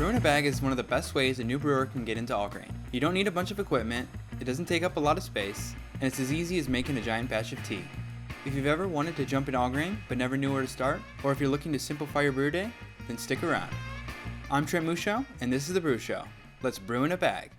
Brewing a bag is one of the best ways a new brewer can get into all grain. You don't need a bunch of equipment, it doesn't take up a lot of space, and it's as easy as making a giant batch of tea. If you've ever wanted to jump in all grain but never knew where to start, or if you're looking to simplify your brew day, then stick around. I'm TheBruSho, and this is The Brew Show. Let's brew in a bag.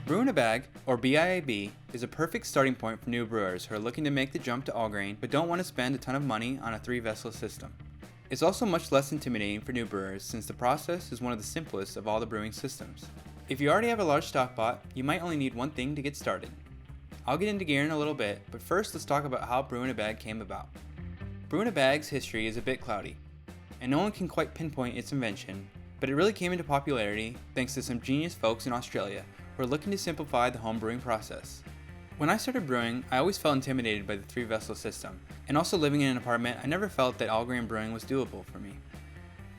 Brew in a bag, or BIAB, is a perfect starting point for new brewers who are looking to make the jump to all grain but don't want to spend a ton of money on a 3-vessel system. It's also much less intimidating for new brewers since the process is one of the simplest of all the brewing systems. If you already have a large stock pot, you might only need one thing to get started. I'll get into gear in a little bit, but first let's talk about how Brew in a bag came about. Brew in a bag's history is a bit cloudy, and no one can quite pinpoint its invention, but it really came into popularity thanks to some genius folks in Australia who are looking to simplify the home brewing process. When I started brewing, I always felt intimidated by the 3-vessel system, and also living in an apartment, I never felt that all grain brewing was doable for me.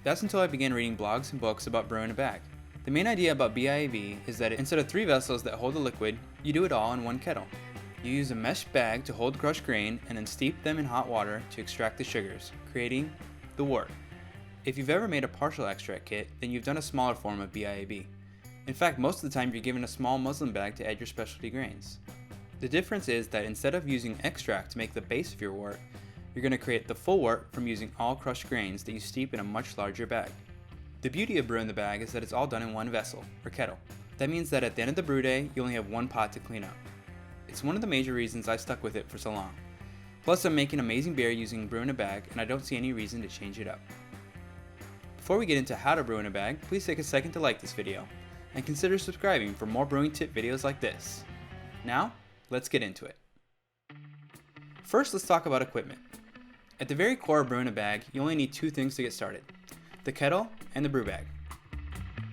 That's until I began reading blogs and books about brewing a bag. The main idea about BIAB is that instead of 3 vessels that hold the liquid, you do it all in one kettle. You use a mesh bag to hold crushed grain and then steep them in hot water to extract the sugars, creating the wort. If you've ever made a partial extract kit, then you've done a smaller form of BIAB. In fact, most of the time you're given a small muslin bag to add your specialty grains. The difference is that instead of using extract to make the base of your wort, you're going to create the full wort from using all crushed grains that you steep in a much larger bag. The beauty of brewing the bag is that it's all done in one vessel, or kettle. That means that at the end of the brew day, you only have one pot to clean up. It's one of the major reasons I stuck with it for so long. Plus, I'm making amazing beer using brew in a bag, and I don't see any reason to change it up. Before we get into how to brew in a bag, please take a second to like this video, and consider subscribing for more brewing tip videos like this. Now, let's get into it. First, let's talk about equipment. At the very core of brewing a bag, you only need 2 things to get started: the kettle and the brew bag.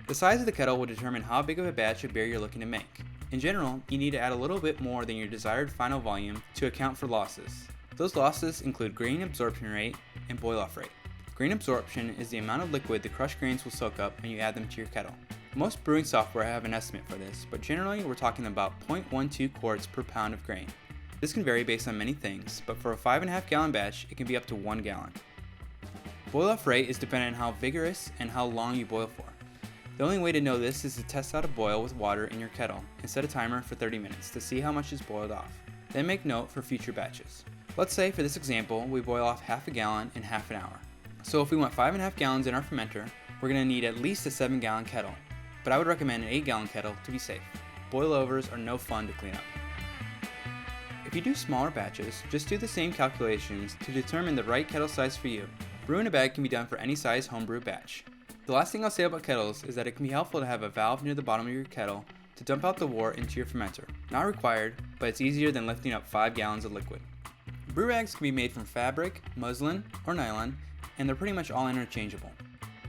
The size of the kettle will determine how big of a batch of beer you're looking to make. In general, you need to add a little bit more than your desired final volume to account for losses. Those losses include grain absorption rate and boil-off rate. Grain absorption is the amount of liquid the crushed grains will soak up when you add them to your kettle. Most brewing software have an estimate for this, but generally we're talking about 0.12 quarts per pound of grain. This can vary based on many things, but for a 5.5 gallon batch, it can be up to 1 gallon. Boil-off rate is dependent on how vigorous and how long you boil for. The only way to know this is to test out a boil with water in your kettle and set a timer for 30 minutes to see how much is boiled off. Then make note for future batches. Let's say for this example, we boil off half a gallon in half an hour. So if we want 5.5 gallons in our fermenter, we're going to need at least a 7-gallon kettle. But I would recommend an 8-gallon kettle to be safe. Boilovers are no fun to clean up. If you do smaller batches, just do the same calculations to determine the right kettle size for you. Brew in a bag can be done for any size homebrew batch. The last thing I'll say about kettles is that it can be helpful to have a valve near the bottom of your kettle to dump out the wort into your fermenter. Not required, but it's easier than lifting up 5 gallons of liquid. Brew bags can be made from fabric, muslin, or nylon, and they're pretty much all interchangeable.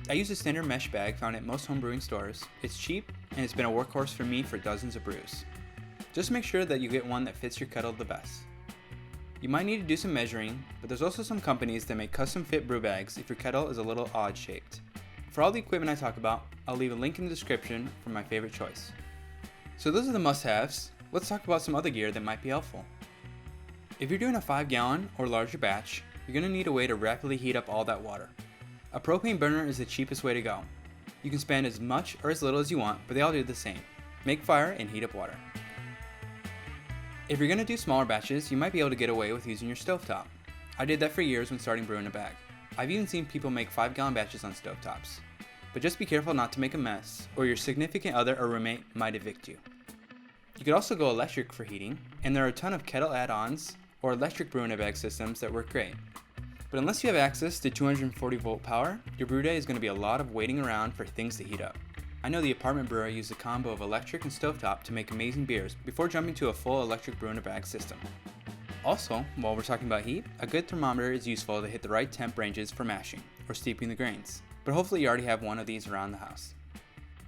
I use a standard mesh bag found at most home brewing stores. It's cheap, and it's been a workhorse for me for dozens of brews. Just make sure that you get one that fits your kettle the best. You might need to do some measuring, but there's also some companies that make custom fit brew bags if your kettle is a little odd shaped. For all the equipment I talk about, I'll leave a link in the description for my favorite choice. So those are the must-haves. Let's talk about some other gear that might be helpful. If you're doing a 5-gallon or larger batch, you're going to need a way to rapidly heat up all that water. A propane burner is the cheapest way to go. You can spend as much or as little as you want, but they all do the same. Make fire and heat up water. If you're going to do smaller batches, you might be able to get away with using your stovetop. I did that for years when starting brewing a bag. I've even seen people make 5-gallon batches on stovetops. But just be careful not to make a mess, or your significant other or roommate might evict you. You could also go electric for heating, and there are a ton of kettle add-ons or electric brew in a bag systems that work great. But unless you have access to 240 volt power, your brew day is going to be a lot of waiting around for things to heat up. I know the apartment brewer used a combo of electric and stovetop to make amazing beers before jumping to a full electric brew in a bag system. Also, while we're talking about heat, a good thermometer is useful to hit the right temp ranges for mashing or steeping the grains, but hopefully you already have one of these around the house.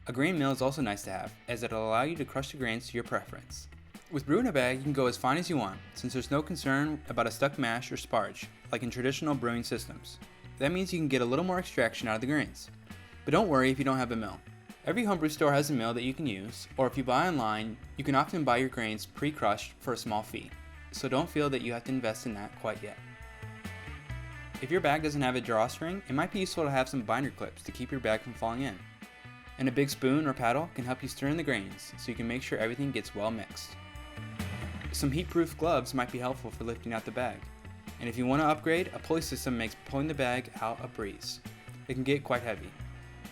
A grain mill is also nice to have, as it'll allow you to crush the grains to your preference. With brew in a bag, you can go as fine as you want, since there's no concern about a stuck mash or sparge, like in traditional brewing systems. That means you can get a little more extraction out of the grains. But don't worry if you don't have a mill. Every homebrew store has a mill that you can use, or if you buy online, you can often buy your grains pre-crushed for a small fee, so don't feel that you have to invest in that quite yet. If your bag doesn't have a drawstring, it might be useful to have some binder clips to keep your bag from falling in. And a big spoon or paddle can help you stir in the grains so you can make sure everything gets well mixed. Some heat-proof gloves might be helpful for lifting out the bag. And if you want to upgrade, a pulley system makes pulling the bag out a breeze. It can get quite heavy.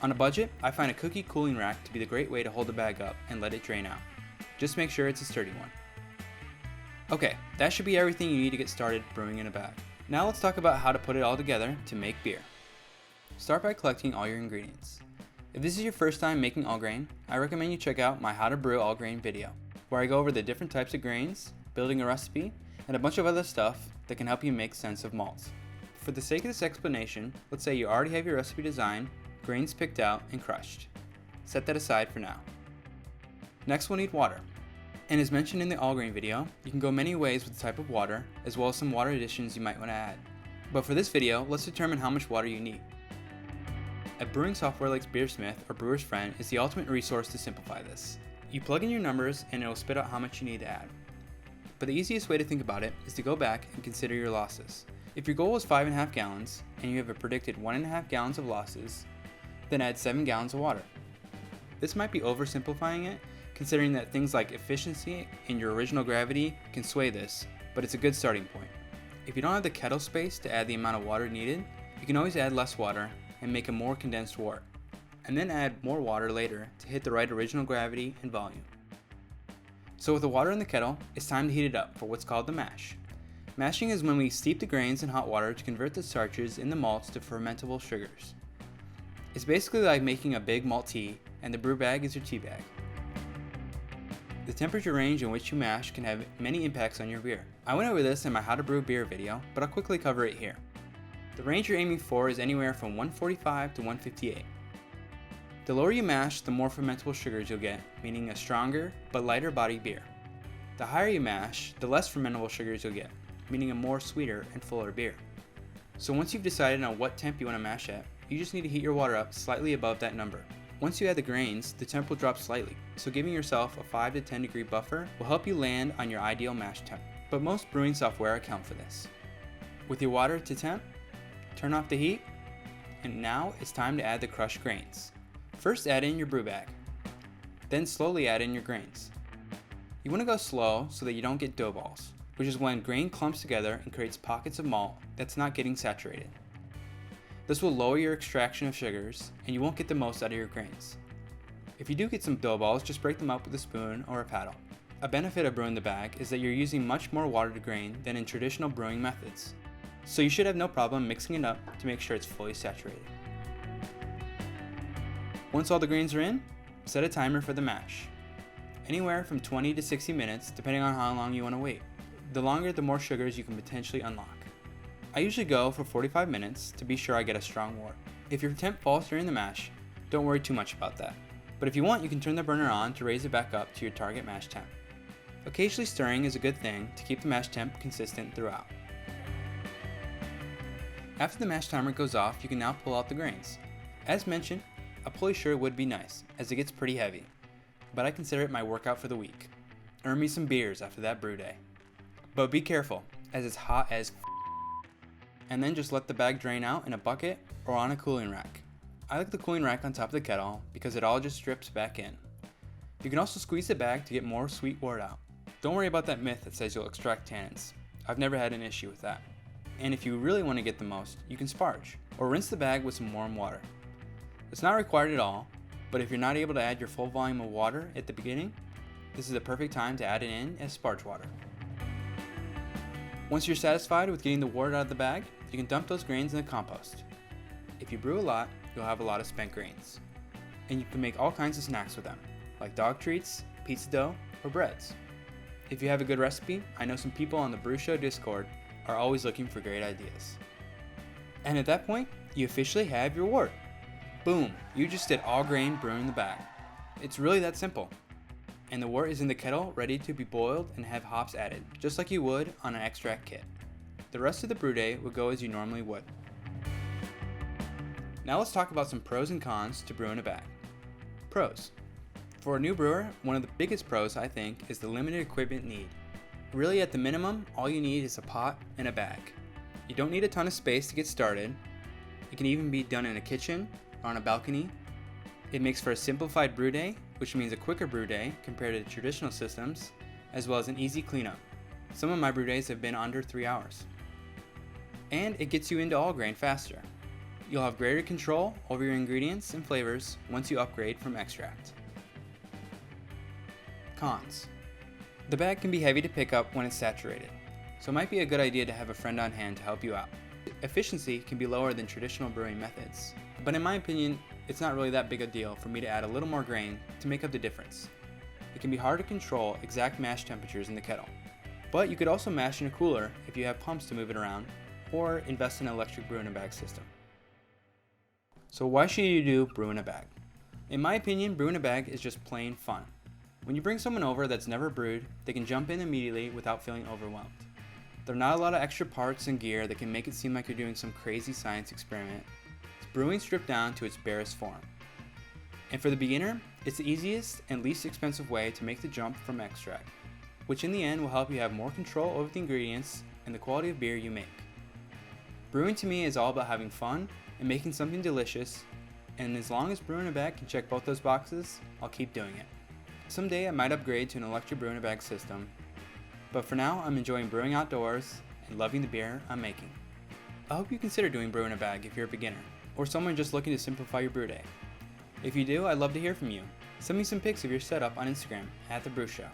On a budget, I find a cookie cooling rack to be the great way to hold the bag up and let it drain out. Just make sure it's a sturdy one. Okay, that should be everything you need to get started brewing in a bag. Now let's talk about how to put it all together to make beer. Start by collecting all your ingredients. If this is your first time making all grain, I recommend you check out my How to Brew All Grain video, where I go over the different types of grains, building a recipe, and a bunch of other stuff that can help you make sense of malts. For the sake of this explanation, let's say you already have your recipe designed, grains picked out, and crushed. Set that aside for now. Next we'll need water. And as mentioned in the all grain video, you can go many ways with the type of water, as well as some water additions you might want to add. But for this video, let's determine how much water you need. A brewing software like BeerSmith or Brewer's Friend is the ultimate resource to simplify this. You plug in your numbers and it will spit out how much you need to add. But the easiest way to think about it is to go back and consider your losses. If your goal is 5.5 gallons and you have a predicted 1.5 gallons of losses, then add 7 gallons of water. This might be oversimplifying it, considering that things like efficiency and your original gravity can sway this, but it's a good starting point. If you don't have the kettle space to add the amount of water needed, you can always add less water and make a more condensed wort, and then add more water later to hit the right original gravity and volume. So with the water in the kettle, it's time to heat it up for what's called the mash. Mashing is when we steep the grains in hot water to convert the starches in the malts to fermentable sugars. It's basically like making a big malt tea, and the brew bag is your tea bag. The temperature range in which you mash can have many impacts on your beer. I went over this in my How to Brew Beer video, but I'll quickly cover it here. The range you're aiming for is anywhere from 145 to 158. The lower you mash, the more fermentable sugars you'll get, meaning a stronger but lighter body beer. The higher you mash, the less fermentable sugars you'll get, meaning a more sweeter and fuller beer. So once you've decided on what temp you want to mash at, you just need to heat your water up slightly above that number. Once you add the grains, the temp will drop slightly, so giving yourself a 5 to 10 degree buffer will help you land on your ideal mash temp. But most brewing software account for this. With your water to temp, turn off the heat, and now it's time to add the crushed grains. First add in your brew bag, then slowly add in your grains. You want to go slow so that you don't get dough balls, which is when grain clumps together and creates pockets of malt that's not getting saturated. This will lower your extraction of sugars, and you won't get the most out of your grains. If you do get some dough balls, just break them up with a spoon or a paddle. A benefit of brewing the bag is that you're using much more water to grain than in traditional brewing methods, so you should have no problem mixing it up to make sure it's fully saturated. Once all the grains are in, set a timer for the mash. Anywhere from 20 to 60 minutes, depending on how long you want to wait. The longer, the more sugars you can potentially unlock. I usually go for 45 minutes to be sure I get a strong wort. If your temp falls during the mash, don't worry too much about that. But if you want, you can turn the burner on to raise it back up to your target mash temp. Occasionally stirring is a good thing to keep the mash temp consistent throughout. After the mash timer goes off, you can now pull out the grains. As mentioned, a pulley sure would be nice, as it gets pretty heavy, but I consider it my workout for the week. Earn me some beers after that brew day. But be careful, as it's hot as and then just let the bag drain out in a bucket or on a cooling rack. I like the cooling rack on top of the kettle because it all just drips back in. You can also squeeze the bag to get more sweet wort out. Don't worry about that myth that says you'll extract tannins. I've never had an issue with that. And if you really want to get the most, you can sparge, or rinse the bag with some warm water. It's not required at all, but if you're not able to add your full volume of water at the beginning, this is the perfect time to add it in as sparge water. Once you're satisfied with getting the wort out of the bag, you can dump those grains in the compost. If you brew a lot, you'll have a lot of spent grains. And you can make all kinds of snacks with them, like dog treats, pizza dough, or breads. If you have a good recipe, I know some people on the BeerSmith Discord are always looking for great ideas. And at that point, you officially have your wort. Boom, you just did all grain brewing the bag. It's really that simple. And the wort is in the kettle ready to be boiled and have hops added, just like you would on an extract kit. The rest of the brew day will go as you normally would. Now let's talk about some pros and cons to brewing a bag. Pros. For a new brewer, one of the biggest pros I think is the limited equipment need. Really, at the minimum, all you need is a pot and a bag. You don't need a ton of space to get started. It can even be done in a kitchen or on a balcony. It makes for a simplified brew day, which means a quicker brew day compared to traditional systems, as well as an easy cleanup. Some of my brew days have been under 3 hours. And it gets you into all grain faster. You'll have greater control over your ingredients and flavors once you upgrade from extract. Cons. The bag can be heavy to pick up when it's saturated, so it might be a good idea to have a friend on hand to help you out. Efficiency can be lower than traditional brewing methods, but in my opinion, it's not really that big a deal for me to add a little more grain to make up the difference. It can be hard to control exact mash temperatures in the kettle, but you could also mash in a cooler if you have pumps to move it around, or invest in an electric brew in a bag system. So why should you do brew in a bag? In my opinion, brew in a bag is just plain fun. When you bring someone over that's never brewed, they can jump in immediately without feeling overwhelmed. There are not a lot of extra parts and gear that can make it seem like you're doing some crazy science experiment. It's brewing stripped down to its barest form. And for the beginner, it's the easiest and least expensive way to make the jump from extract, which in the end will help you have more control over the ingredients and the quality of beer you make. Brewing to me is all about having fun and making something delicious, and as long as brew in a bag can check both those boxes, I'll keep doing it. Someday I might upgrade to an electric brew in a bag system, but for now I'm enjoying brewing outdoors and loving the beer I'm making. I hope you consider doing brew in a bag if you're a beginner, or someone just looking to simplify your brew day. If you do, I'd love to hear from you. Send me some pics of your setup on Instagram at TheBruSho.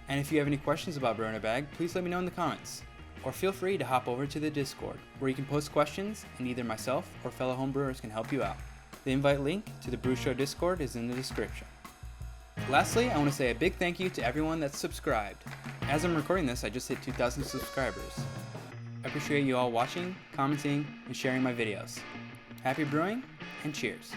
And if you have any questions about brew in a bag, please let me know in the comments. Or feel free to hop over to the Discord, where you can post questions and either myself or fellow homebrewers can help you out. The invite link to the BeerSmith Discord is in the description. Lastly, I want to say a big thank you to everyone that's subscribed. As I'm recording this, I just hit 2,000 subscribers. I appreciate you all watching, commenting, and sharing my videos. Happy brewing, and cheers!